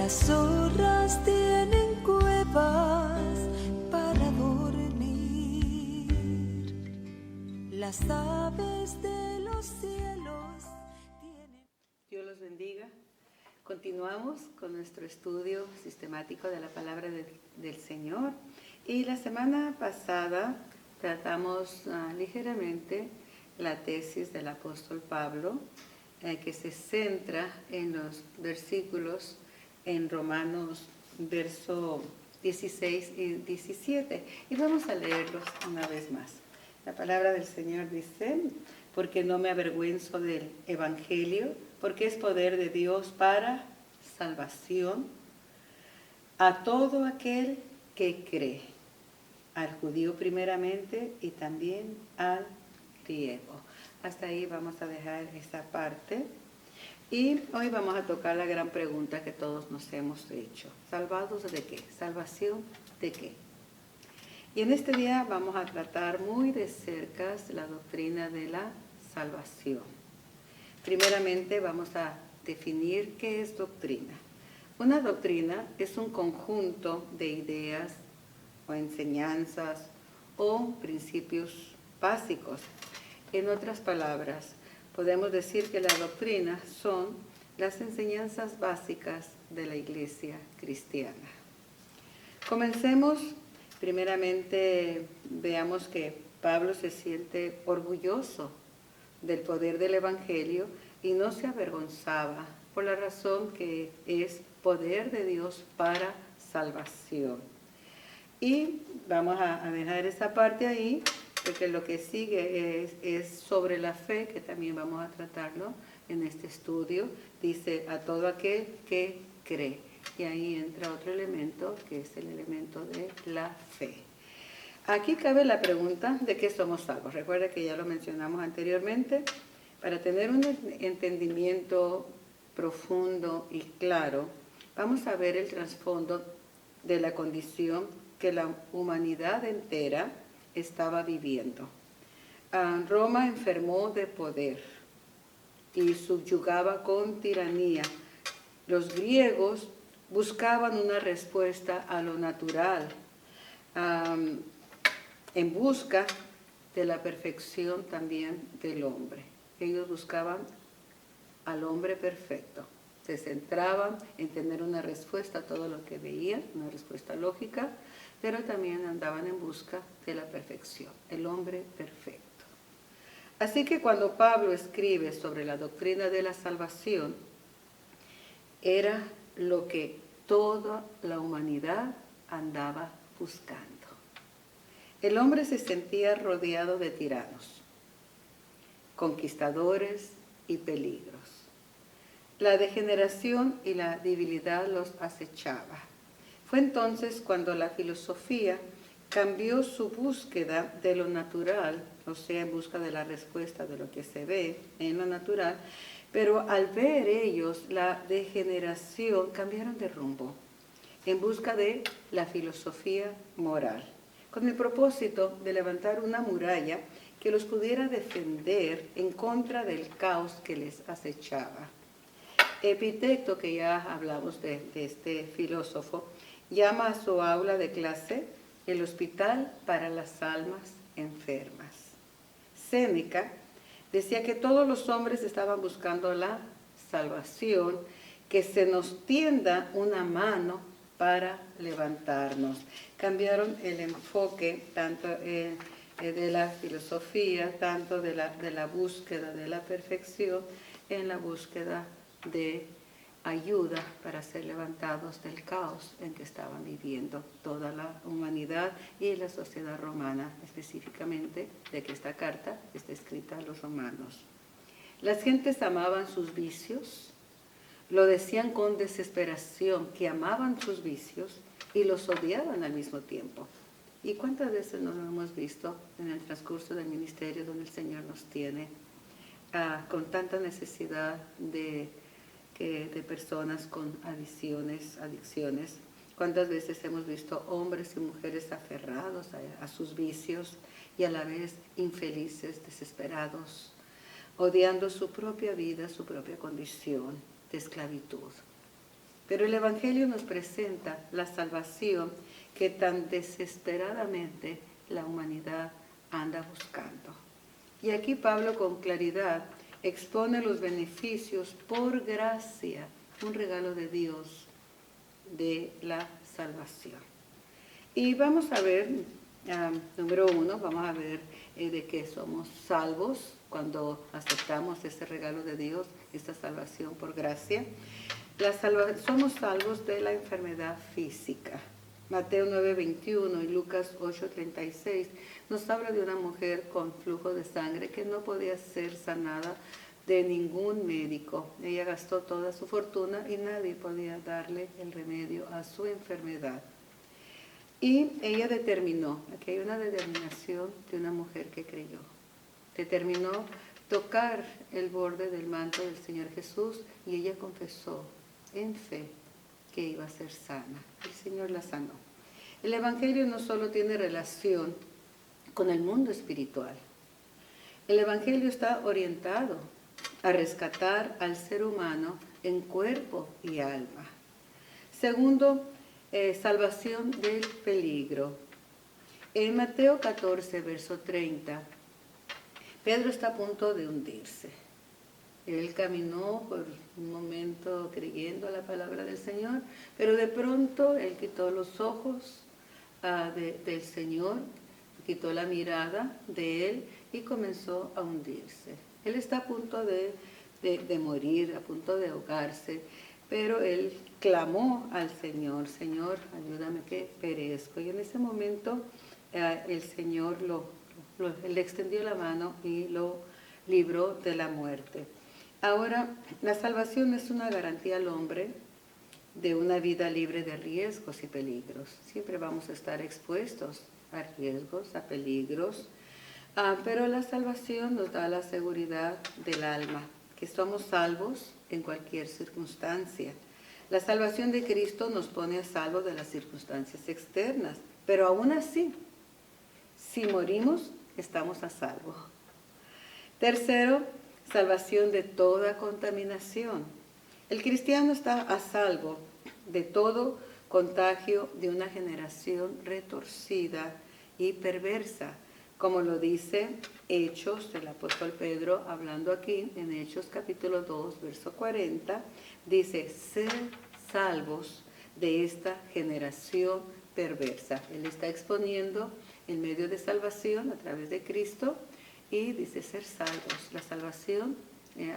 Las zorras tienen cuevas para dormir, las aves de los cielos tienen... Dios los bendiga. Continuamos con nuestro estudio sistemático de la palabra del Señor. Y la semana pasada tratamos ligeramente la tesis del apóstol Pablo, que se centra en los versículos en Romanos, verso 16 y 17. Y vamos a leerlos una vez más. La palabra del Señor dice: porque no me avergüenzo del Evangelio, porque es poder de Dios para salvación a todo aquel que cree, al judío primeramente y también al griego. Hasta ahí vamos a dejar esa parte. Y hoy vamos a tocar la gran pregunta que todos nos hemos hecho. ¿Salvados de qué? ¿Salvación de qué? Y en este día vamos a tratar muy de cerca la doctrina de la salvación. Primeramente vamos a definir qué es doctrina. Una doctrina es un conjunto de ideas o enseñanzas o principios básicos. En otras palabras, podemos decir que la doctrina son las enseñanzas básicas de la Iglesia cristiana. Comencemos. Primeramente, veamos que Pablo se siente orgulloso del poder del Evangelio y no se avergonzaba por la razón que es poder de Dios para salvación. Y vamos a dejar esa parte ahí, porque lo que sigue es sobre la fe, que también vamos a tratarlo en este estudio. Dice: a todo aquel que cree. Y ahí entra otro elemento, que es el elemento de la fe. Aquí cabe la pregunta de qué somos salvos. Recuerda que ya lo mencionamos anteriormente. Para tener un entendimiento profundo y claro, vamos a ver el trasfondo de la condición que la humanidad entera estaba viviendo. Roma enfermó de poder y subyugaba con tiranía. Los griegos buscaban una respuesta a lo natural, en busca de la perfección también del hombre. Ellos buscaban al hombre perfecto. Se centraban en tener una respuesta a todo lo que veían, una respuesta lógica, pero también andaban en busca de la perfección, el hombre perfecto. Así que cuando Pablo escribe sobre la doctrina de la salvación, era lo que toda la humanidad andaba buscando. El hombre se sentía rodeado de tiranos, conquistadores y peligros. La degeneración y la debilidad los acechaba. Fue entonces cuando la filosofía cambió su búsqueda de lo natural, o sea, en busca de la respuesta de lo que se ve en lo natural, pero al ver ellos la degeneración, cambiaron de rumbo en busca de la filosofía moral, con el propósito de levantar una muralla que los pudiera defender en contra del caos que les acechaba. Epicteto, que ya hablamos de este filósofo, llama a su aula de clase el hospital para las almas enfermas. Séneca decía que todos los hombres estaban buscando la salvación, que se nos tienda una mano para levantarnos. Cambiaron el enfoque tanto de la filosofía, tanto de la búsqueda de la perfección, en la búsqueda de ayuda para ser levantados del caos en que estaban viviendo toda la humanidad y la sociedad romana, específicamente de que esta carta está escrita a los romanos. Las gentes amaban sus vicios, lo decían con desesperación, que amaban sus vicios y los odiaban al mismo tiempo. ¿Y cuántas veces nos lo hemos visto en el transcurso del ministerio donde el Señor nos tiene con tanta necesidad de personas con adicciones? ¿Cuántas veces hemos visto hombres y mujeres aferrados a sus vicios y a la vez infelices, desesperados, odiando su propia vida, su propia condición de esclavitud? Pero el Evangelio nos presenta la salvación que tan desesperadamente la humanidad anda buscando. Y aquí Pablo con claridad expone los beneficios por gracia, un regalo de Dios, de la salvación. Y vamos a ver, número 1, vamos a ver de que somos salvos cuando aceptamos ese regalo de Dios, esta salvación por gracia. Somos salvos de la enfermedad física. Mateo 9:21 y Lucas 8:36 nos habla de una mujer con flujo de sangre que no podía ser sanada de ningún médico. Ella gastó toda su fortuna y nadie podía darle el remedio a su enfermedad. Y ella determinó, aquí hay una determinación de una mujer que creyó. Determinó tocar el borde del manto del Señor Jesús y ella confesó en fe que iba a ser sana. El Señor la sanó. El Evangelio no solo tiene relación con el mundo espiritual. El Evangelio está orientado a rescatar al ser humano en cuerpo y alma. Segundo, salvación del peligro. En Mateo 14, verso 30, Pedro está a punto de hundirse. Él caminó por un momento creyendo a la palabra del Señor, pero de pronto él quitó los ojos del Señor, quitó la mirada de él y comenzó a hundirse. Él está a punto de morir, a punto de ahogarse, pero él clamó al Señor: Señor, ayúdame que perezco. Y en ese momento el Señor le extendió la mano y lo libró de la muerte. Ahora, la salvación es una garantía al hombre de una vida libre de riesgos y peligros. Siempre vamos a estar expuestos a riesgos, a peligros, pero la salvación nos da la seguridad del alma, que somos salvos en cualquier circunstancia. La salvación de Cristo nos pone a salvo de las circunstancias externas, pero aún así, si morimos, estamos a salvo. Tercero, salvación de toda contaminación. El cristiano está a salvo de todo contagio de una generación retorcida y perversa, como lo dice Hechos, el apóstol Pedro, hablando aquí en Hechos capítulo 2, verso 40, dice: ser salvos de esta generación perversa. Él está exponiendo el medio de salvación a través de Cristo y dice ser salvos. La salvación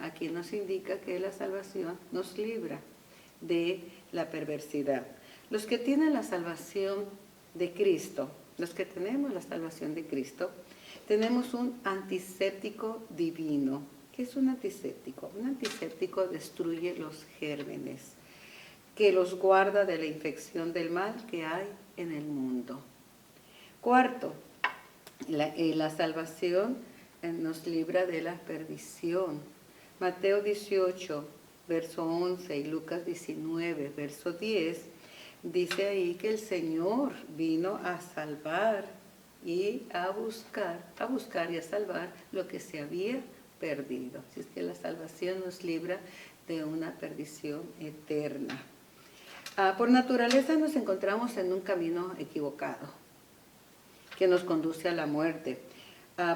aquí nos indica que la salvación nos libra de la perversidad. Los que tienen la salvación de Cristo, los que tenemos la salvación de Cristo, tenemos un antiséptico divino. ¿Qué es un antiséptico? Un antiséptico destruye los gérmenes, que los guarda de la infección del mal que hay en el mundo. Cuarto, la salvación nos libra de la perdición. Mateo 18, verso 11 y Lucas 19, verso 10, dice ahí que el Señor vino a salvar y a buscar y a salvar lo que se había perdido. Así es que la salvación nos libra de una perdición eterna. Por naturaleza nos encontramos en un camino equivocado que nos conduce a la muerte.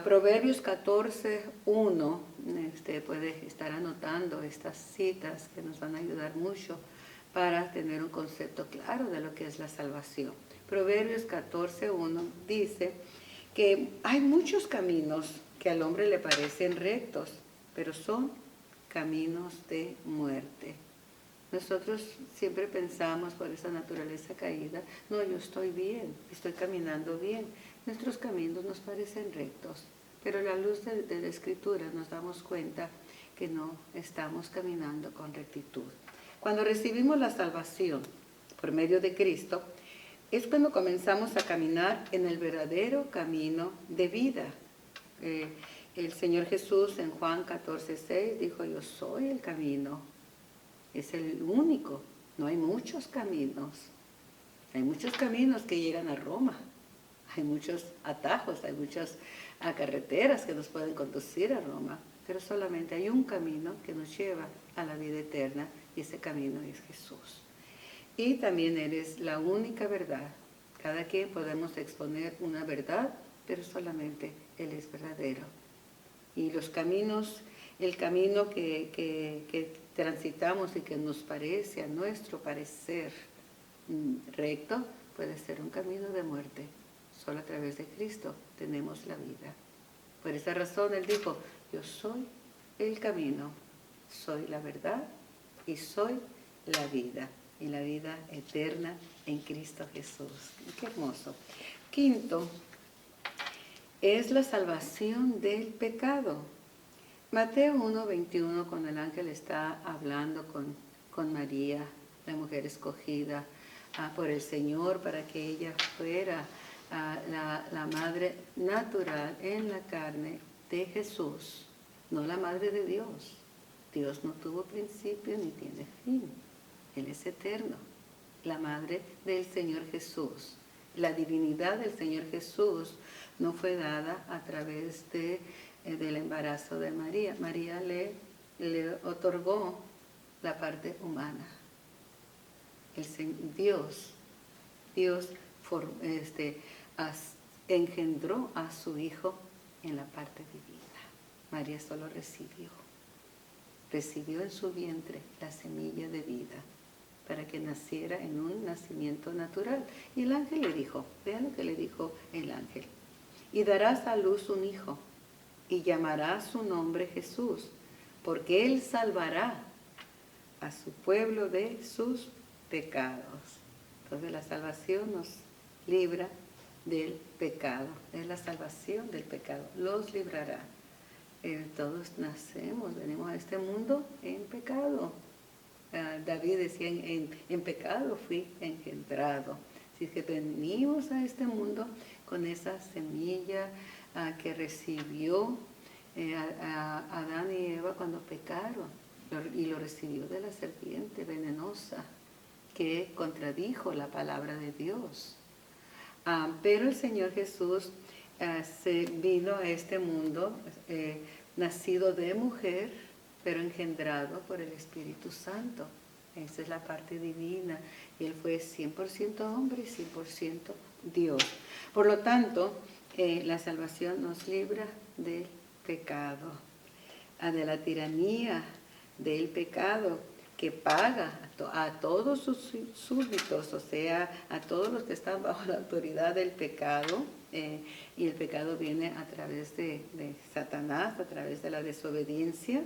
Proverbios 14:1, usted puede estar anotando estas citas que nos van a ayudar mucho para tener un concepto claro de lo que es la salvación. Proverbios 14:1 dice que hay muchos caminos que al hombre le parecen rectos, pero son caminos de muerte. Nosotros siempre pensamos por esa naturaleza caída: no, yo estoy bien, estoy caminando bien. Nuestros caminos nos parecen rectos, pero a la luz de la Escritura nos damos cuenta que no estamos caminando con rectitud. Cuando recibimos la salvación por medio de Cristo, es cuando comenzamos a caminar en el verdadero camino de vida. El Señor Jesús en Juan 14:6 dijo: yo soy el camino. Es el único, no hay muchos caminos. Hay muchos caminos que llegan a Roma. Hay muchos atajos, hay muchas carreteras que nos pueden conducir a Roma, pero solamente hay un camino que nos lleva a la vida eterna y ese camino es Jesús. y también eres la única verdad. Cada quien podemos exponer una verdad, pero solamente Él es verdadero. Y los caminos, el camino que transitamos y que nos parece, a nuestro parecer, recto, puede ser un camino de muerte. Solo a través de Cristo tenemos la vida. Por esa razón Él dijo, yo soy el camino, soy la verdad y soy la vida. Y la vida eterna en Cristo Jesús. Qué hermoso. Quinto, es la salvación del pecado. Mateo 1:21, cuando el ángel está hablando con María, la mujer escogida por el Señor para que ella fuera la madre natural en la carne de Jesús, no la madre de Dios. Dios no tuvo principio ni tiene fin. Él es eterno. La madre del Señor Jesús. La divinidad del Señor Jesús no fue dada a través del embarazo de María. María le otorgó la parte humana. Dios engendró a su Hijo en la parte divina. María solo recibió en su vientre la semilla de vida para que naciera en un nacimiento natural. Y el ángel le dijo, vean lo que le dijo el ángel, y darás a luz un hijo, y llamarás su nombre Jesús, porque él salvará a su pueblo de sus pecados. Entonces la salvación nos libra del pecado, es la salvación del pecado, los librará. Todos nacemos, venimos a este mundo en pecado. David decía, en pecado fui engendrado. Así que venimos a este mundo con esa semilla que recibió Adán y Eva cuando pecaron, y lo recibió de la serpiente venenosa que contradijo la palabra de Dios. Pero el Señor Jesús se vino a este mundo, nacido de mujer, pero engendrado por el Espíritu Santo. Esa es la parte divina. Y Él fue 100% hombre y 100% Dios. Por lo tanto, la salvación nos libra del pecado, de la tiranía del pecado, que paga a todos sus súbditos, o sea, a todos los que están bajo la autoridad del pecado, y el pecado viene a través de Satanás, a través de la desobediencia,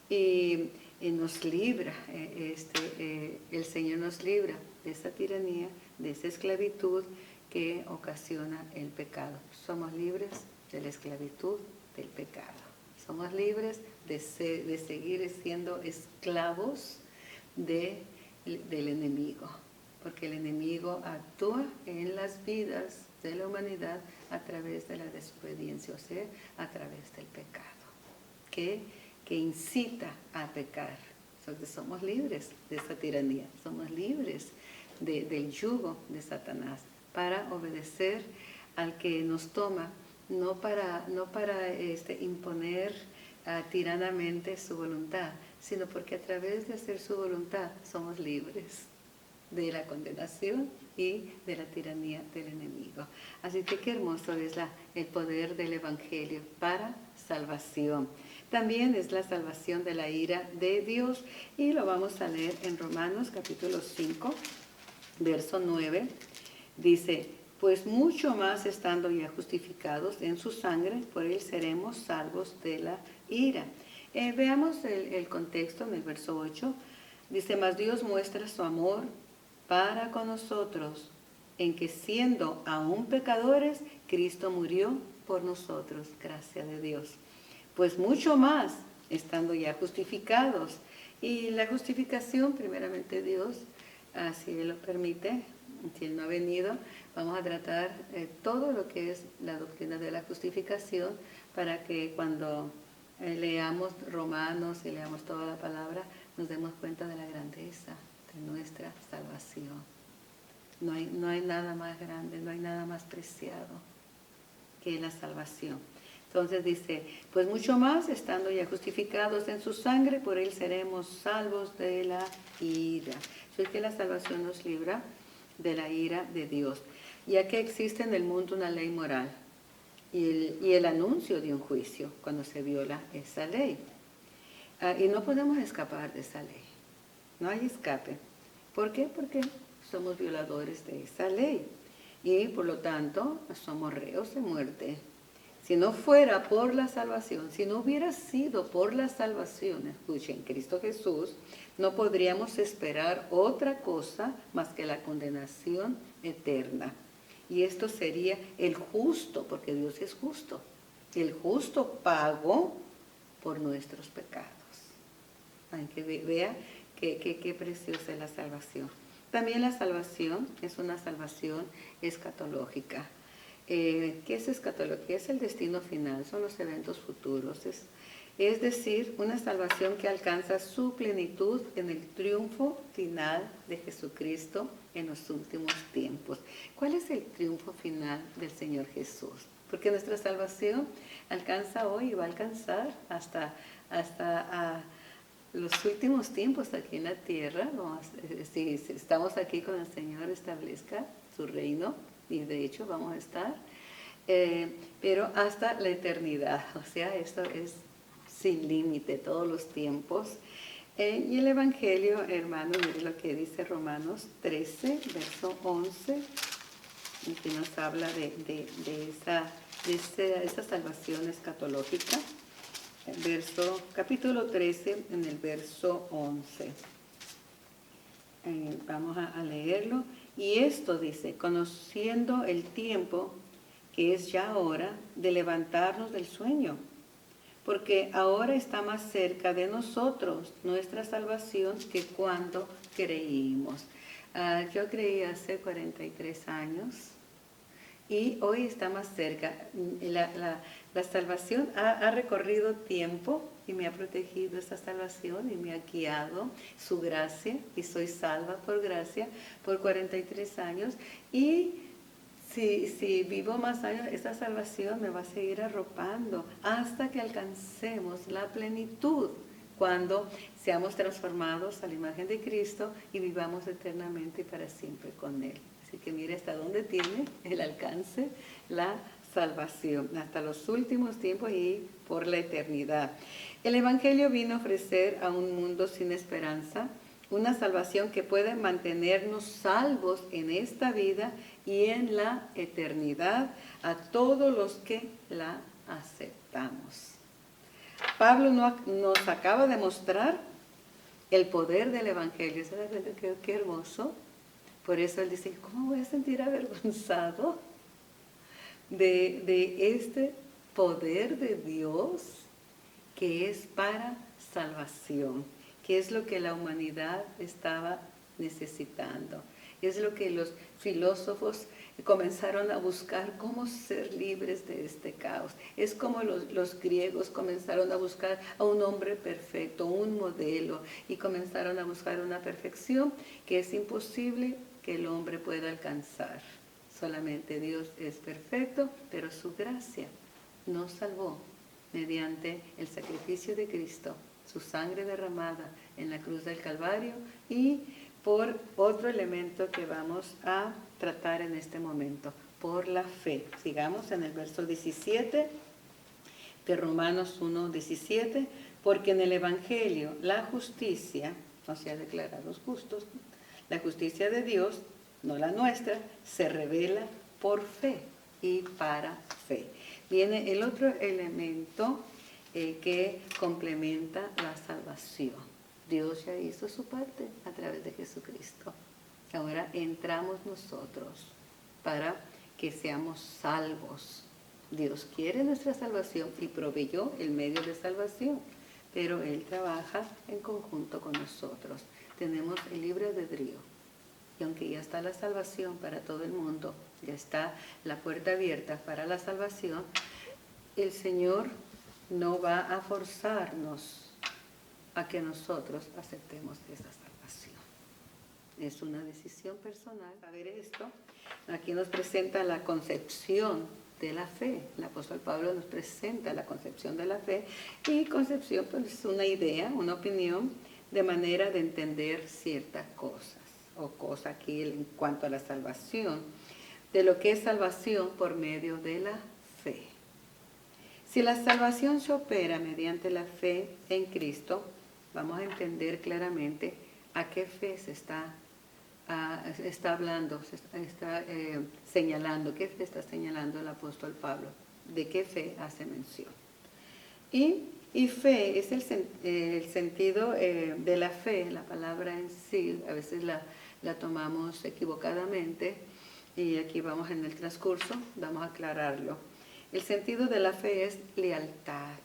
y nos libra, el Señor nos libra de esa tiranía, de esa esclavitud que ocasiona el pecado. Somos libres de la esclavitud del pecado. Somos libres de seguir siendo esclavos del enemigo, porque el enemigo actúa en las vidas de la humanidad a través de la desobediencia, o sea, a través del pecado, que incita a pecar. Entonces somos libres de esa tiranía, somos libres del yugo de Satanás para obedecer al que nos toma, no para imponer tiranamente su voluntad, sino porque a través de hacer su voluntad somos libres de la condenación y de la tiranía del enemigo. Así que qué hermoso es el poder del Evangelio para salvación. También es la salvación de la ira de Dios, y lo vamos a leer en Romanos capítulo 5, verso 9. Dice, pues mucho más estando ya justificados en su sangre, por él seremos salvos de la ira. Veamos el contexto en el verso 8. Dice, mas Dios muestra su amor para con nosotros, en que siendo aún pecadores, Cristo murió por nosotros. Gracias de Dios. Pues mucho más, estando ya justificados. Y la justificación, primeramente Dios, si Él lo permite, si Él no ha venido, vamos a tratar todo lo que es la doctrina de la justificación, para que cuando leamos Romanos y leamos toda la palabra, nos demos cuenta de la grandeza de nuestra salvación. No hay nada más grande, no hay nada más preciado que la salvación. Entonces dice, pues mucho más, estando ya justificados en su sangre, por él seremos salvos de la ira. Eso es que la salvación nos libra de la ira de Dios, ya que existe en el mundo una ley moral y el anuncio de un juicio cuando se viola esa ley. Y no podemos escapar de esa ley, no hay escape. ¿Por qué? Porque somos violadores de esa ley y por lo tanto somos reos de muerte. Si no fuera por la salvación, si no hubiera sido por la salvación, escuchen, Cristo Jesús, no podríamos esperar otra cosa más que la condenación eterna. Y esto sería el justo, porque Dios es justo, el justo pago por nuestros pecados. Hay que vea qué preciosa es la salvación. También la salvación es una salvación escatológica. ¿Qué es escatología? Es el destino final, son los eventos futuros. Es decir, una salvación que alcanza su plenitud en el triunfo final de Jesucristo en los últimos tiempos. ¿Cuál es el triunfo final del Señor Jesús? Porque nuestra salvación alcanza hoy y va a alcanzar hasta los últimos tiempos aquí en la tierra. Si estamos aquí con el Señor, establezca su reino, y de hecho vamos a estar, pero hasta la eternidad. O sea, esto es sin límite, todos los tiempos. Y el Evangelio, hermano, mire lo que dice Romanos 13, verso 11, que nos habla de esa salvación escatológica. Capítulo 13, en el verso 11. Vamos a leerlo. Y esto dice, conociendo el tiempo, que es ya hora de levantarnos del sueño, porque ahora está más cerca de nosotros nuestra salvación que cuando creímos. Yo creí hace 43 años y hoy está más cerca. La salvación ha recorrido tiempo y me ha protegido esa salvación y me ha guiado su gracia, y soy salva por gracia por 43 años. Y si vivo más años, esa salvación me va a seguir arropando hasta que alcancemos la plenitud, cuando seamos transformados a la imagen de Cristo y vivamos eternamente y para siempre con Él. Así que mire hasta dónde tiene el alcance la salvación, hasta los últimos tiempos y por la eternidad. El Evangelio vino a ofrecer a un mundo sin esperanza una salvación que puede mantenernos salvos en esta vida y en la eternidad a todos los que la aceptamos. Pablo nos acaba de mostrar el poder del Evangelio. ¿Sabes qué hermoso? Por eso él dice, ¿cómo voy a sentir avergonzado de este poder de Dios que es para salvación? Que es lo que la humanidad estaba necesitando. Es lo que los filósofos comenzaron a buscar, cómo ser libres de este caos. Es como los griegos comenzaron a buscar a un hombre perfecto, un modelo, y comenzaron a buscar una perfección que es imposible que el hombre pueda alcanzar. Solamente Dios es perfecto, pero su gracia nos salvó mediante el sacrificio de Cristo, su sangre derramada en la cruz del Calvario, y por otro elemento que vamos a tratar en este momento, por la fe. Sigamos en el verso 17 de Romanos 1:17, porque en el Evangelio la justicia, o sea, declarados justos, la justicia de Dios, no la nuestra, se revela por fe y para fe. Viene el otro elemento que complementa la salvación. Dios ya hizo su parte a través de Jesucristo. Ahora entramos nosotros para que seamos salvos. Dios quiere nuestra salvación y proveyó el medio de salvación, pero Él trabaja en conjunto con nosotros. Tenemos el libre albedrío. Y aunque ya está la salvación para todo el mundo, ya está la puerta abierta para la salvación, el Señor no va a forzarnos a que nosotros aceptemos esa salvación. es una decisión personal. Saber esto, aquí nos presenta la concepción de la fe. El apóstol Pablo nos presenta la concepción de la fe, y concepción pues, es una idea, una opinión de manera de entender ciertas cosas, o cosa aquí en cuanto a la salvación, de lo que es salvación por medio de la fe. Si la salvación se opera mediante la fe en Cristo, vamos a entender claramente a qué fe se está hablando, se está señalando, qué fe está señalando el apóstol Pablo, de qué fe hace mención. Y fe es el sentido de la fe, la palabra en sí, a veces la tomamos equivocadamente, y aquí vamos en el transcurso, vamos a aclararlo. El sentido de la fe es lealtad.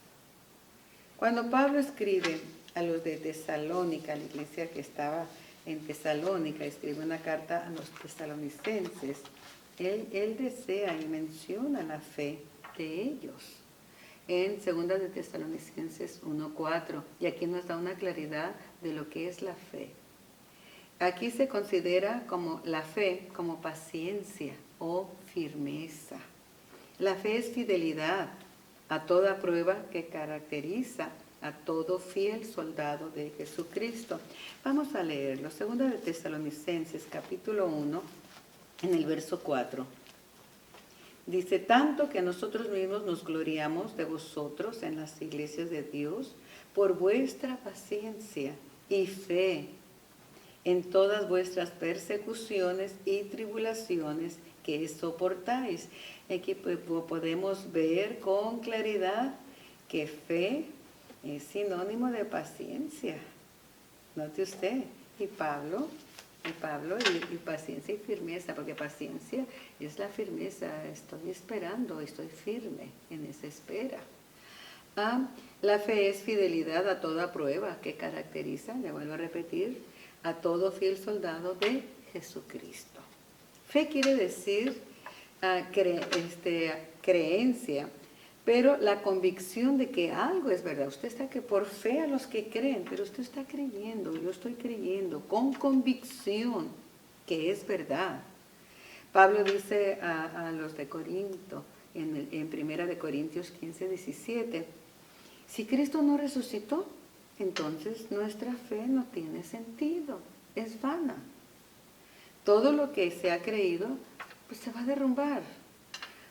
Cuando Pablo escribe a los de Tesalónica, la iglesia que estaba en Tesalónica, escribe una carta a los tesalonicenses, él desea y menciona la fe de ellos en 2 de Tesalonicenses 1:4, y aquí nos da una claridad de lo que es la fe. Aquí se considera como la fe como paciencia o firmeza. La fe es fidelidad a toda prueba que caracteriza a todo fiel soldado de Jesucristo. Vamos a leerlo. 2 de Tesalonicenses, capítulo 1, en el verso 4. Dice, tanto que nosotros mismos nos gloriamos de vosotros en las iglesias de Dios por vuestra paciencia y fe en todas vuestras persecuciones y tribulaciones que soportáis. Aquí podemos ver con claridad que fe es sinónimo de paciencia. Note usted, y Pablo, y paciencia y firmeza, porque paciencia es la firmeza, estoy esperando, estoy firme en esa espera. La fe es fidelidad a toda prueba que caracteriza, le vuelvo a repetir, a todo fiel soldado de Jesucristo. Fe quiere decir creencia, pero la convicción de que algo es verdad. Usted está que por fe a los que creen, pero usted está creyendo, yo estoy creyendo con convicción que es verdad. Pablo dice a los de Corinto, en 1 de Corintios 15:17, si Cristo no resucitó, entonces nuestra fe no tiene sentido, es vana. Todo lo que se ha creído, pues se va a derrumbar.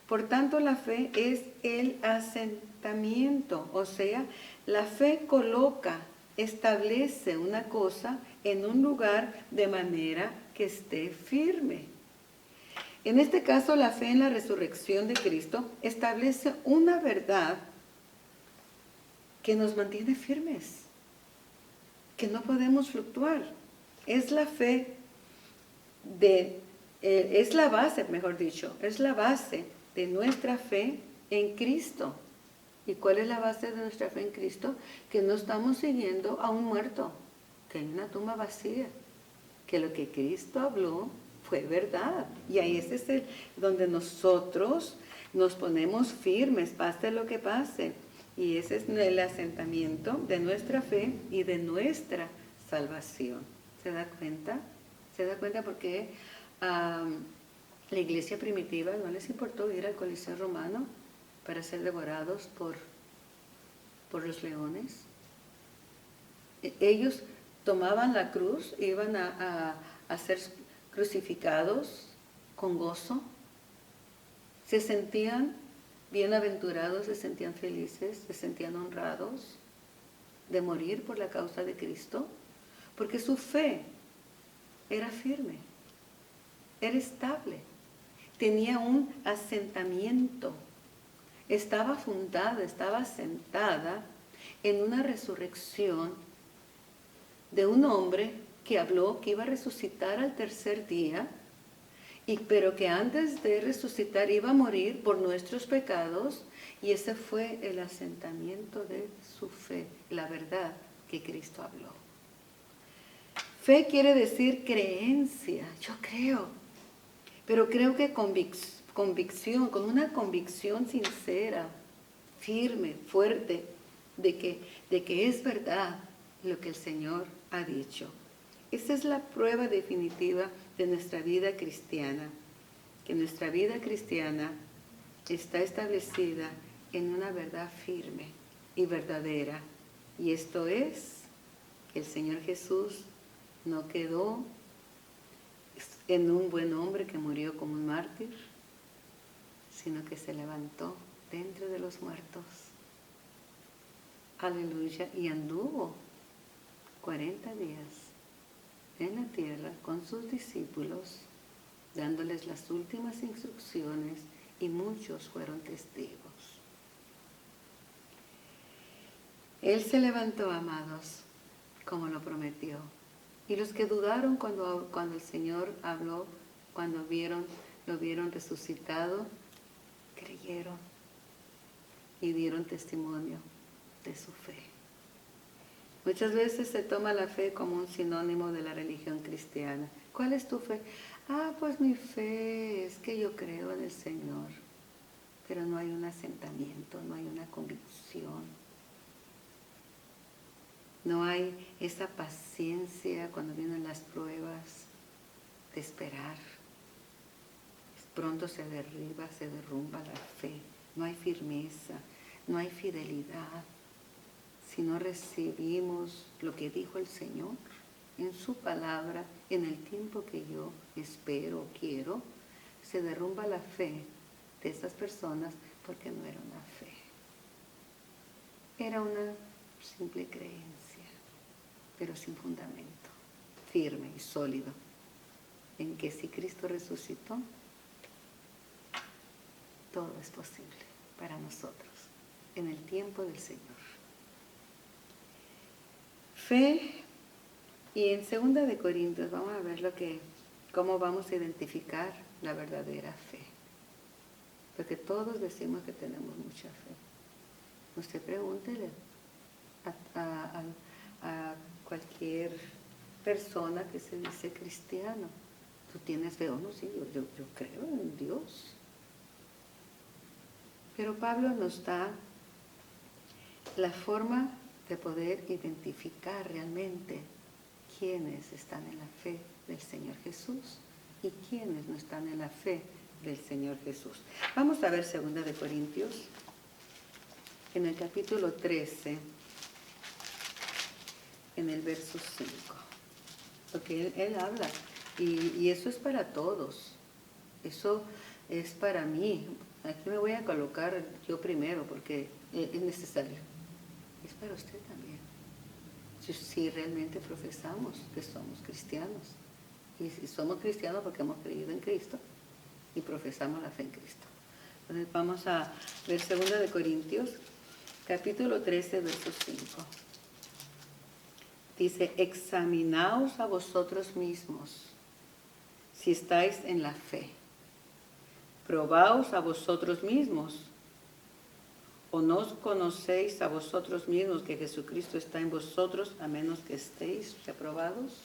Por tanto, la fe es el asentamiento, o sea, la fe coloca, establece una cosa en un lugar de manera que esté firme. En este caso, la fe en la resurrección de Cristo establece una verdad que nos mantiene firmes, que no podemos fluctuar. Es la fe es la base, mejor dicho, es la base de nuestra fe en Cristo. ¿Y cuál es la base de nuestra fe en Cristo? Que no estamos siguiendo a un muerto, que hay una tumba vacía, que lo que Cristo habló fue verdad. Y ahí es donde nosotros nos ponemos firmes, pase lo que pase. Y ese es el asentamiento de nuestra fe y de nuestra salvación. ¿Se da cuenta? ¿Se da cuenta por qué la iglesia primitiva no les importó ir al Coliseo Romano para ser devorados por los leones? Ellos tomaban la cruz, iban a ser crucificados con gozo, se sentían bienaventurados, se sentían felices, se sentían honrados de morir por la causa de Cristo, porque su fe era firme, era estable, tenía un asentamiento, estaba fundada, estaba asentada en una resurrección de un hombre que habló que iba a resucitar al tercer día, pero que antes de resucitar iba a morir por nuestros pecados, y ese fue el asentamiento de su fe, la verdad que Cristo habló. Fe quiere decir creencia, yo creo, pero creo que convicción, con una convicción sincera, firme, fuerte, de que es verdad lo que el Señor ha dicho. Esa es la prueba definitiva de nuestra vida cristiana, que nuestra vida cristiana está establecida en una verdad firme y verdadera. Y esto es que el Señor Jesús no quedó en un buen hombre que murió como un mártir, sino que se levantó de entre de los muertos. Aleluya. Y anduvo 40 días en la tierra con sus discípulos, dándoles las últimas instrucciones, y muchos fueron testigos. Él se levantó, amados, como lo prometió. Y los que dudaron cuando el Señor habló, cuando lo vieron resucitado, creyeron y dieron testimonio de su fe. Muchas veces se toma la fe como un sinónimo de la religión cristiana. ¿Cuál es tu fe? Pues mi fe es que yo creo en el Señor, pero no hay un asentamiento, no hay una convicción. No hay esa paciencia cuando vienen las pruebas de esperar. Pronto se derrumba la fe. No hay firmeza, no hay fidelidad. Si no recibimos lo que dijo el Señor en su palabra, en el tiempo que yo espero o quiero, se derrumba la fe de esas personas porque no era una fe. Era una simple creencia, pero sin fundamento, firme y sólido, en que si Cristo resucitó, todo es posible para nosotros en el tiempo del Señor. Fe. Y en 2 de Corintios vamos a ver cómo vamos a identificar la verdadera fe. Porque todos decimos que tenemos mucha fe. Usted pregúntele a cualquier persona que se dice cristiano. ¿Tú tienes fe o no? Sí, yo creo en Dios. Pero Pablo nos da la forma de poder identificar realmente quiénes están en la fe del Señor Jesús y quiénes no están en la fe del Señor Jesús. Vamos a ver 2 de Corintios, en el capítulo 13, en el verso 5. Porque él habla, y eso es para todos. Eso es para mí. Aquí me voy a colocar yo primero porque es necesario. Es para usted también. Si realmente profesamos que somos cristianos. Y si somos cristianos porque hemos creído en Cristo y profesamos la fe en Cristo. Entonces vamos a ver 2 de Corintios, capítulo 13, verso 5. Dice, examinaos a vosotros mismos si estáis en la fe. Probaos a vosotros mismos. ¿O no os conocéis a vosotros mismos que Jesucristo está en vosotros, a menos que estéis reprobados?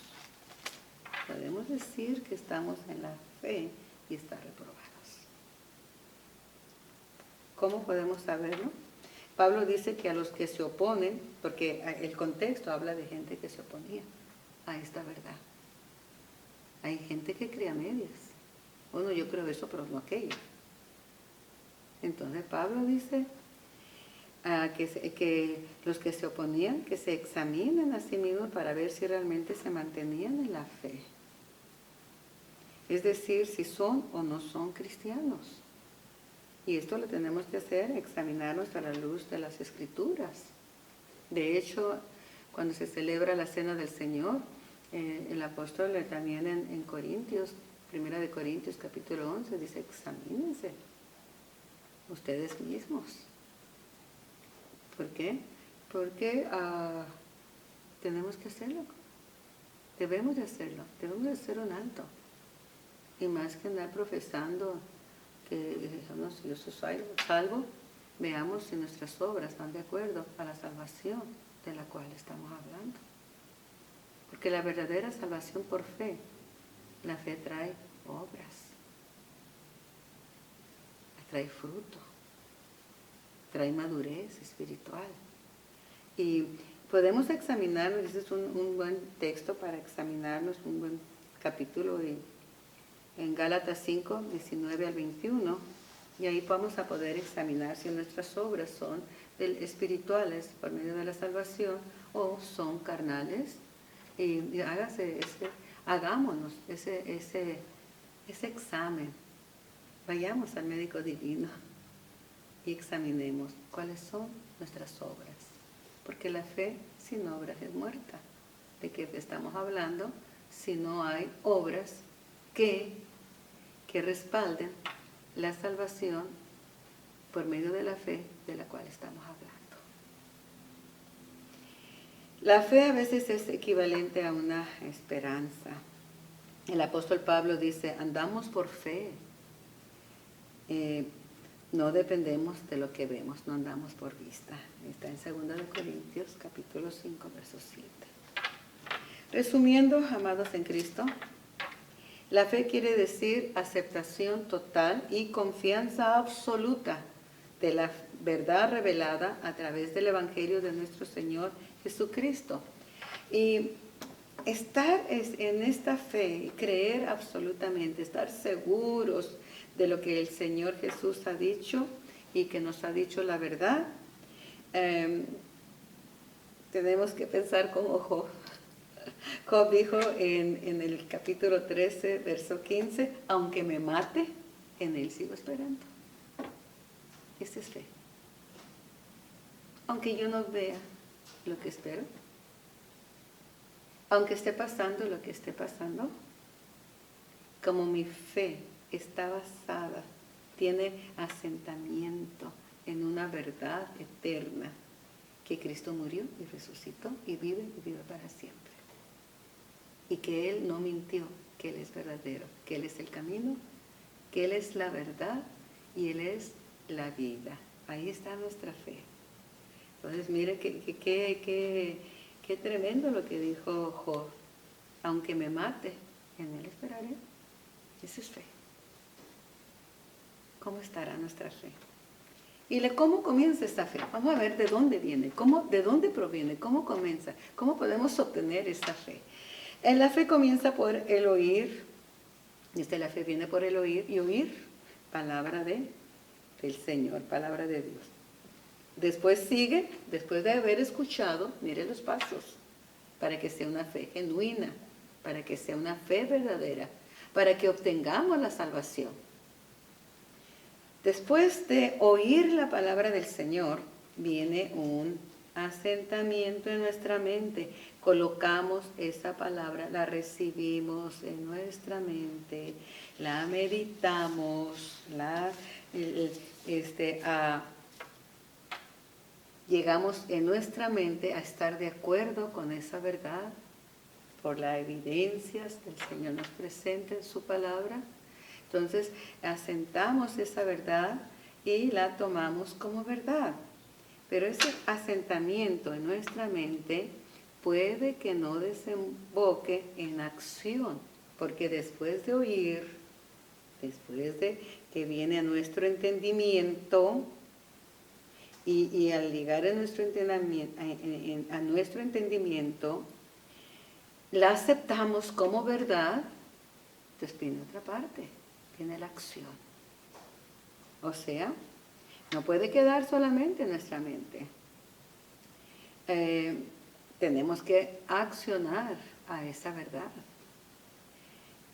Podemos decir que estamos en la fe y estar reprobados. ¿Cómo podemos saberlo? Pablo dice que a los que se oponen, porque el contexto habla de gente que se oponía a esta verdad. Hay gente que cree a medias. Bueno, yo creo eso, pero no aquello. Entonces Pablo dice que los que se oponían, que se examinen a sí mismos para ver si realmente se mantenían en la fe. Es decir, si son o no son cristianos. Y esto lo tenemos que hacer, examinarnos a la luz de las Escrituras. De hecho, cuando se celebra la Cena del Señor, el apóstol también en Corintios, 1 de Corintios capítulo 11, dice, examínense ustedes mismos. ¿Por qué? Porque tenemos que hacerlo. Debemos de hacerlo. Debemos de hacer un alto. Y más que andar profesando que yo soy salvo, veamos si nuestras obras van de acuerdo a la salvación de la cual estamos hablando. Porque la verdadera salvación por fe, la fe trae obras, trae fruto, trae madurez espiritual. Y Podemos examinarnos, ese es un buen texto para examinarnos, un buen capítulo en Gálatas 5, 19 al 21, y ahí vamos a poder examinar si nuestras obras son espirituales por medio de la salvación o son carnales. Y hagámonos ese examen. Vayamos al médico divino y examinemos cuáles son nuestras obras. Porque la fe sin obras es muerta. ¿De qué estamos hablando? Si no hay obras que respalden la salvación por medio de la fe de la cual estamos hablando. La fe a veces es equivalente a una esperanza. El apóstol Pablo dice, andamos por fe. No dependemos de lo que vemos, no andamos por vista. Está en 2 Corintios, capítulo 5, verso 7. Resumiendo, amados en Cristo, la fe quiere decir aceptación total y confianza absoluta de la verdad revelada a través del Evangelio de nuestro Señor Jesucristo. Y estar en esta fe, creer absolutamente, estar seguros de lo que el Señor Jesús ha dicho y que nos ha dicho la verdad, tenemos que pensar como Job. Job dijo en el capítulo 13, verso 15, aunque me mate, en él sigo esperando. Esa es fe. Aunque yo no vea lo que espero, aunque esté pasando lo que esté pasando, como mi fe está basada, tiene asentamiento en una verdad eterna, que Cristo murió y resucitó y vive para siempre. Y que Él no mintió, que Él es verdadero, que Él es el camino, que Él es la verdad y Él es la vida. Ahí está nuestra fe. Entonces, mire qué tremendo lo que dijo Job. Aunque me mate, en Él esperaré. Esa es fe. ¿Cómo estará nuestra fe? ¿Y cómo comienza esta fe? Vamos a ver de dónde viene, de dónde proviene, cómo comienza, cómo podemos obtener esta fe. La fe comienza por el oír. La fe viene por el oír y oír palabra del Señor, palabra de Dios. Después sigue, después de haber escuchado, mire los pasos, para que sea una fe genuina, para que sea una fe verdadera, para que obtengamos la salvación. Después de oír la palabra del Señor, viene un asentamiento en nuestra mente. Colocamos esa palabra, la recibimos en nuestra mente, la meditamos, llegamos en nuestra mente a estar de acuerdo con esa verdad por las evidencias que el Señor nos presenta en su palabra. Entonces, asentamos esa verdad y la tomamos como verdad. Pero ese asentamiento en nuestra mente puede que no desemboque en acción, porque después de oír, después de que viene a nuestro entendimiento, y al llegar a nuestro entendimiento, la aceptamos como verdad, entonces viene otra parte, viene la acción. O sea, no puede quedar solamente en nuestra mente. Tenemos que accionar a esa verdad.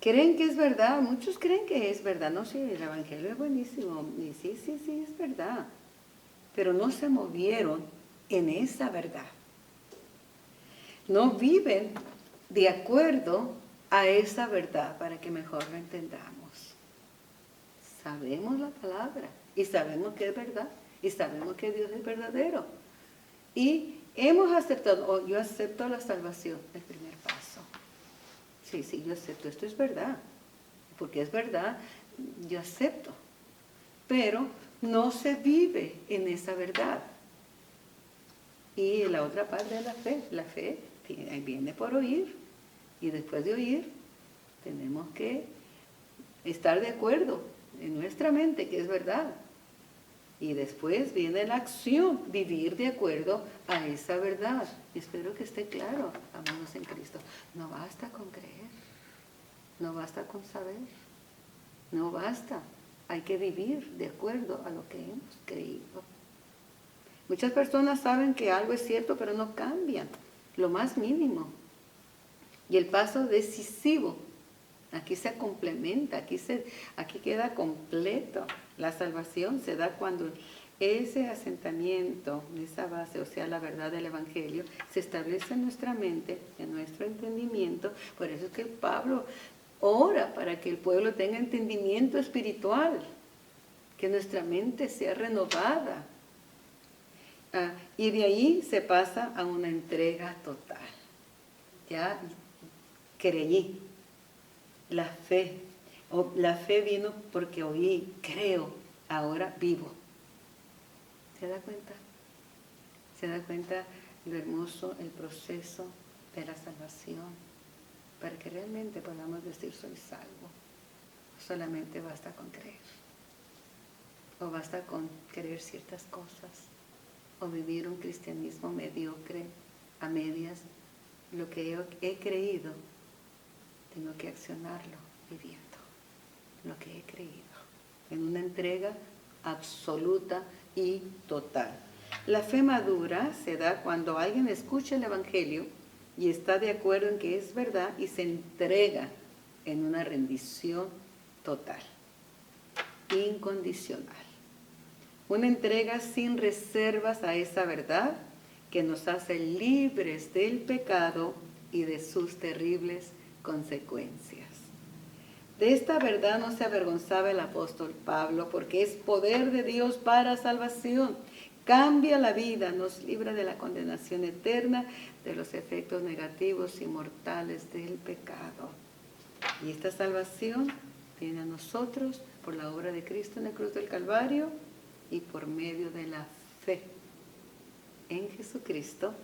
¿Creen que es verdad? Muchos creen que es verdad. No, sí, el Evangelio es buenísimo. Y sí, es verdad. Pero no se movieron en esa verdad. No viven de acuerdo a esa verdad para que mejor lo entendamos. Sabemos la palabra y sabemos que es verdad y sabemos que Dios es verdadero. Y hemos aceptado, yo acepto la salvación, el primer paso. Sí, yo acepto, esto es verdad. Porque es verdad, yo acepto. Pero no se vive en esa verdad. Y la otra parte de la fe viene por oír. Y después de oír, tenemos que estar de acuerdo en nuestra mente que es verdad. Y después viene la acción, vivir de acuerdo a esa verdad. Y espero que esté claro, amados en Cristo. No basta con creer, no basta con saber, no basta. Hay que vivir de acuerdo a lo que hemos creído. Muchas personas saben que algo es cierto, pero no cambian, lo más mínimo. Y el paso decisivo, aquí se complementa, aquí queda completo. La salvación se da cuando ese asentamiento, esa base, o sea, la verdad del Evangelio, se establece en nuestra mente, en nuestro entendimiento. Por eso es que Pablo ora para que el pueblo tenga entendimiento espiritual, que nuestra mente sea renovada. Y de ahí se pasa a una entrega total. Ya creí, la fe vino porque oí, creo, ahora vivo. ¿Se da cuenta? ¿Se da cuenta lo hermoso, el proceso de la salvación? Para que realmente podamos decir soy salvo. Solamente basta con creer. O basta con creer ciertas cosas. O vivir un cristianismo mediocre, a medias. Lo que he creído, tengo que accionarlo viviendo lo que he creído, en una entrega absoluta y total. La fe madura se da cuando alguien escucha el Evangelio y está de acuerdo en que es verdad y se entrega en una rendición total, incondicional. Una entrega sin reservas a esa verdad que nos hace libres del pecado y de sus terribles consecuencias. De esta verdad no se avergonzaba el apóstol Pablo, porque es poder de Dios para salvación. Cambia la vida, nos libra de la condenación eterna, de los efectos negativos y mortales del pecado. Y esta salvación viene a nosotros por la obra de Cristo en la cruz del Calvario y por medio de la fe en Jesucristo,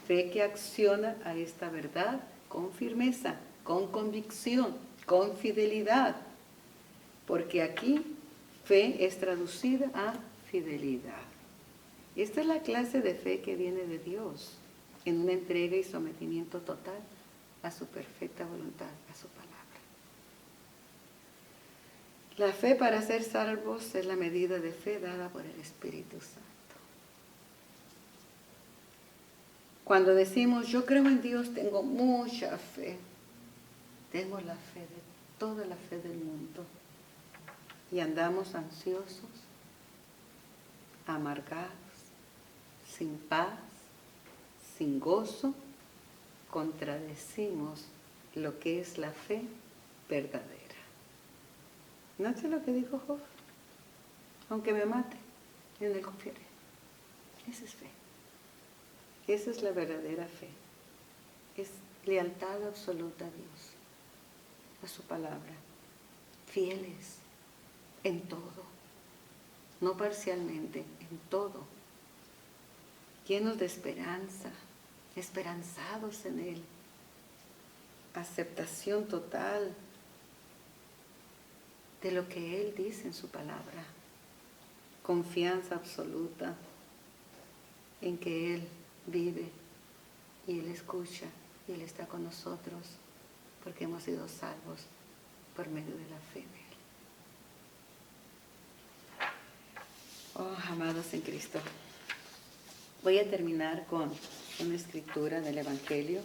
fe que acciona a esta verdad con firmeza, con convicción, con fidelidad, porque aquí fe es traducida a fidelidad. Esta es la clase de fe que viene de Dios, en una entrega y sometimiento total a su perfecta voluntad, a su palabra. La fe para ser salvos es la medida de fe dada por el Espíritu Santo. Cuando decimos, yo creo en Dios, tengo mucha fe, tenemos la fe de toda la fe del mundo y andamos ansiosos, amargados, sin paz, sin gozo, contradecimos lo que es la fe verdadera. ¿No sé lo que dijo Job? Aunque me mate, en él confiaré. Esa es fe. Esa es la verdadera fe. Es lealtad absoluta a Dios, a su palabra. Fieles en todo, no parcialmente, en todo. Llenos de esperanza, esperanzados en Él. Aceptación total de lo que Él dice en su palabra. Confianza absoluta en que Él vive y Él escucha y Él está con nosotros porque hemos sido salvos por medio de la fe en Él. Oh, amados en Cristo, voy a terminar con una escritura del Evangelio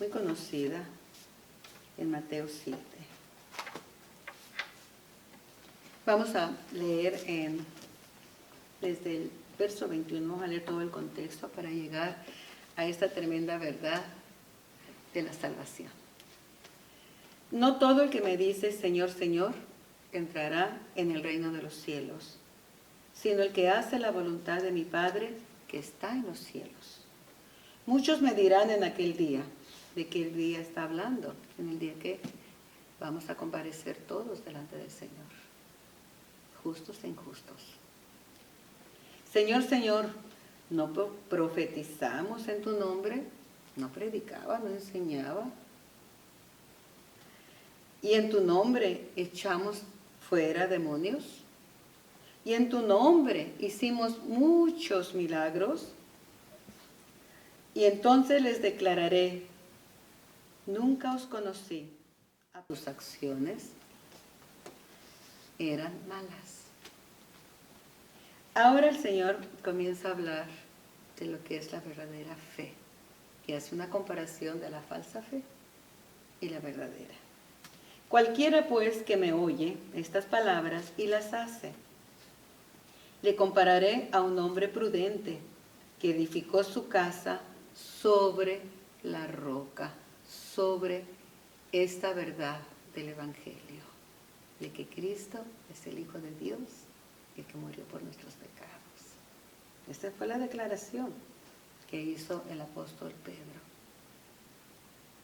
muy conocida en Mateo 7. Vamos a leer desde el verso 21, vamos a leer todo el contexto para llegar a esta tremenda verdad de la salvación. No todo el que me dice Señor, Señor, entrará en el reino de los cielos, sino el que hace la voluntad de mi Padre que está en los cielos. Muchos me dirán en aquel día, ¿de qué día está hablando? En el día que vamos a comparecer todos delante del Señor, justos e injustos. Señor, Señor, ¿no profetizamos en tu nombre? ¿No predicaba, no enseñaba? ¿Y en tu nombre echamos fuera demonios? y en tu nombre hicimos muchos milagros. Y entonces les declararé, nunca os conocí, a tus acciones eran malas. Ahora el Señor comienza a hablar de lo que es la verdadera fe, y hace una comparación de la falsa fe y la verdadera. Cualquiera pues que me oye estas palabras y las hace, le compararé a un hombre prudente que edificó su casa sobre la roca, sobre esta verdad del Evangelio, de que Cristo es el Hijo de Dios y que murió por nuestros pecados. Esta fue la declaración que hizo el apóstol Pedro.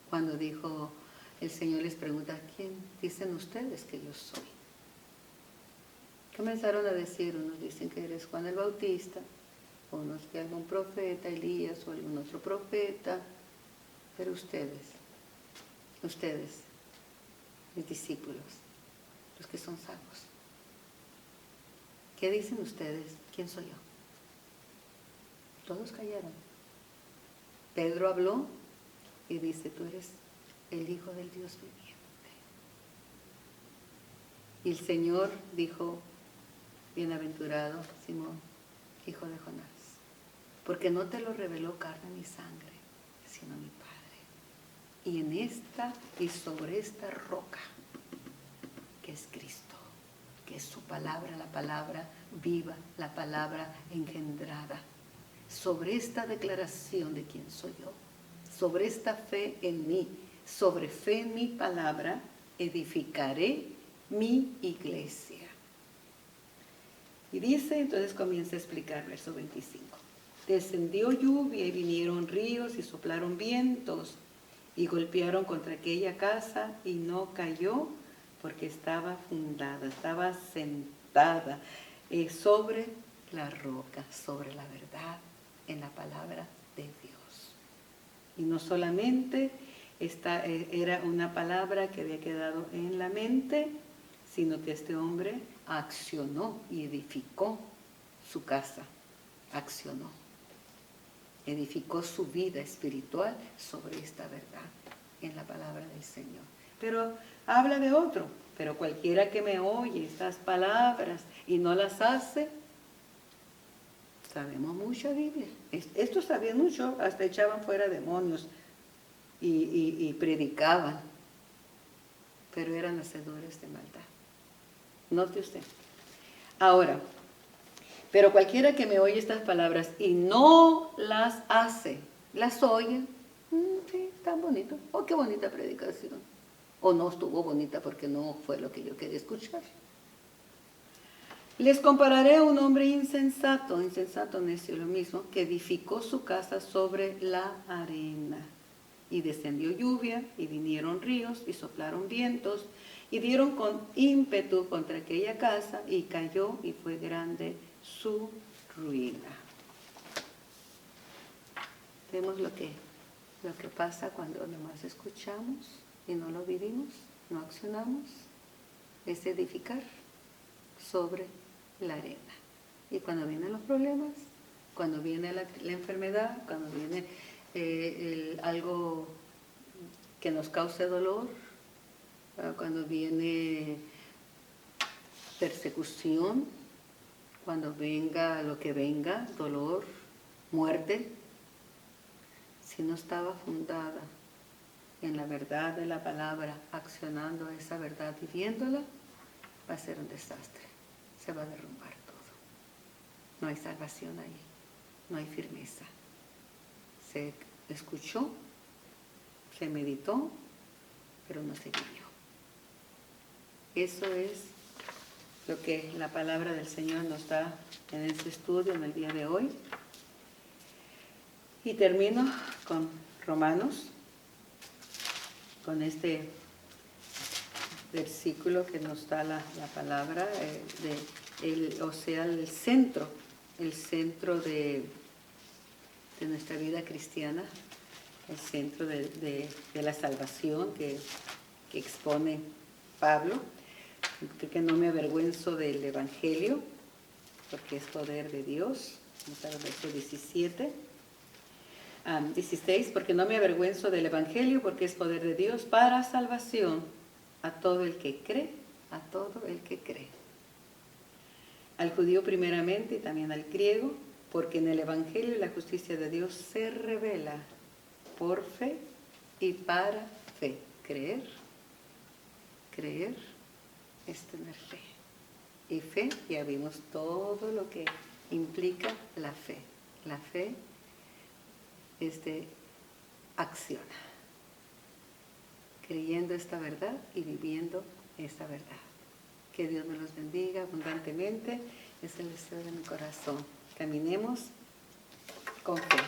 Cuando dijo, el Señor les pregunta, ¿quién dicen ustedes que yo soy? Comenzaron a decir, unos dicen que eres Juan el Bautista, unos que algún profeta, Elías o algún otro profeta, pero ustedes, mis discípulos, los que son salvos, ¿qué dicen ustedes? ¿Quién soy yo? Todos callaron. Pedro habló y dice, tú eres el Hijo del Dios viviente. Y el Señor dijo, bienaventurado Simón, hijo de Jonás, porque no te lo reveló carne ni sangre, sino mi Padre. Y en esta y sobre esta roca, que es Cristo, que es su palabra, la palabra viva, la palabra engendrada, sobre esta declaración de quién soy yo, sobre esta fe en mí, sobre fe en mi palabra, edificaré mi iglesia. Y dice, entonces comienza a explicar, verso 25. Descendió lluvia y vinieron ríos y soplaron vientos y golpearon contra aquella casa y no cayó porque estaba fundada, estaba sentada sobre la roca, sobre la verdad, en la palabra de Dios. Y no solamente era una palabra que había quedado en la mente, sino que este hombre accionó y edificó su casa, accionó, edificó su vida espiritual sobre esta verdad en la palabra del Señor. Pero habla de otro, pero cualquiera que me oye estas palabras y no las hace, sabemos mucha Biblia. Estos sabían mucho, hasta echaban fuera demonios y predicaban, pero eran hacedores de maldad. Note usted. Ahora, pero cualquiera que me oye estas palabras y no las hace, las oye, sí, tan bonito, oh, qué bonita predicación, o no estuvo bonita porque no fue lo que yo quería escuchar. Les compararé a un hombre insensato necio, lo mismo, que edificó su casa sobre la arena. Y descendió lluvia, y vinieron ríos, y soplaron vientos, y dieron con ímpetu contra aquella casa, y cayó, y fue grande su ruina. Vemos lo que pasa cuando nomás escuchamos y no lo vivimos, no accionamos, es edificar sobre la arena. Y cuando vienen los problemas, cuando viene la enfermedad, cuando viene algo que nos cause dolor, cuando viene persecución, cuando venga lo que venga, dolor, muerte, si no estaba fundada en la verdad de la palabra, accionando esa verdad, viviéndola, va a ser un desastre, se va a derrumbar todo. No hay salvación ahí, no hay firmeza. Se escuchó, se meditó, pero no se vivió. Eso es lo que la palabra del Señor nos da en este estudio en el día de hoy. Y termino con Romanos, con este versículo que nos da la palabra, el centro de nuestra vida cristiana, el centro de la salvación que expone Pablo, que no me avergüenzo del Evangelio, porque es poder de Dios. Vamos al verso 16, porque no me avergüenzo del Evangelio, porque es poder de Dios para salvación a todo el que cree, a todo el que cree. Al judío primeramente y también al griego, porque en el Evangelio la justicia de Dios se revela por fe y para fe. Creer es tener fe. Y fe, ya vimos todo lo que implica la fe. La fe acciona, creyendo esta verdad y viviendo esta verdad. Que Dios me los bendiga abundantemente, es el deseo de mi corazón. Caminemos con fe.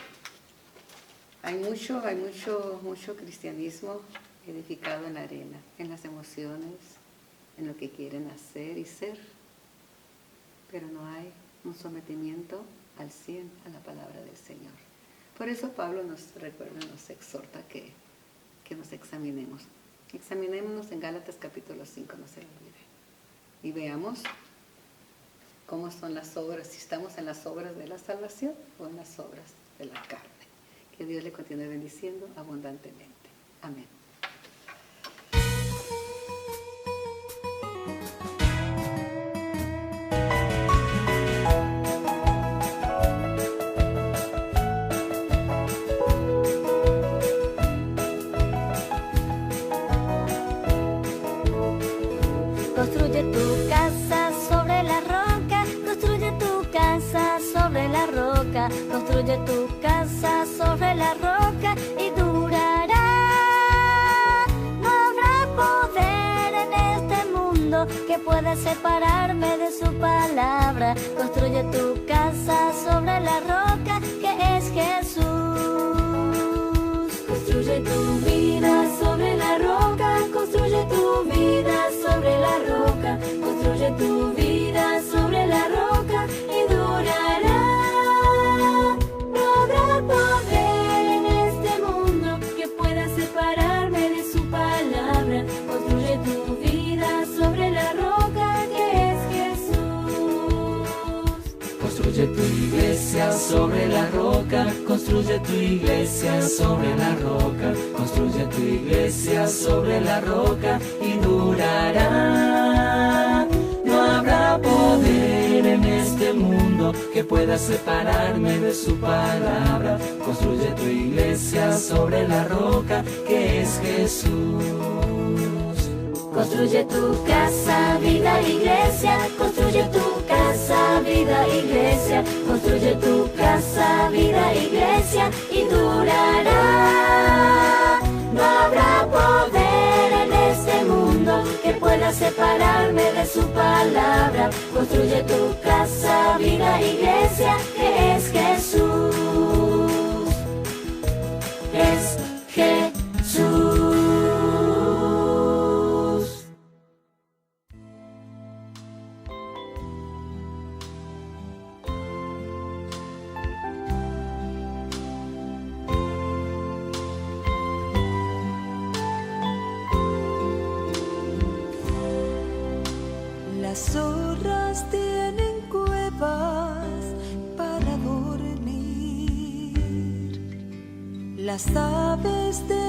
Hay mucho cristianismo edificado en la arena, en las emociones, en lo que quieren hacer y ser, pero no hay un sometimiento al 100 a la palabra del Señor. Por eso Pablo nos recuerda, nos exhorta que nos examinemos. Examinémonos en Gálatas capítulo 5, no se lo olvide. Y veamos cómo son las obras, si estamos en las obras de la salvación o en las obras de la carne. Que Dios le continúe bendiciendo abundantemente. Amén. Construye tu casa sobre la roca, construye tu casa sobre la roca, construye tu casa sobre la roca y durará. No habrá poder en este mundo que pueda separarme de su palabra. Construye tu casa sobre la roca que es Jesús. Construye tu vida sobre la roca, construye tu vida sobre la roca, construye tu vida sobre la roca y durará. No habrá poder en este mundo que pueda separarme de su palabra. Construye tu vida sobre la roca que es Jesús. Construye tu iglesia sobre la roca, construye tu iglesia sobre la roca, construye tu iglesia sobre la roca y durará. No habrá poder en este mundo que pueda separarme de su palabra. Construye tu iglesia sobre la roca que es Jesús. Construye tu casa, vida, iglesia. Construye tu casa, vida, iglesia. Construye tu casa, vida, iglesia y durará. No habrá poder en este mundo que pueda separarme de su palabra. Construye tu casa, vida, iglesia, que es Jesús. Es Jesús. Las zorras tienen cuevas para dormir, las aves de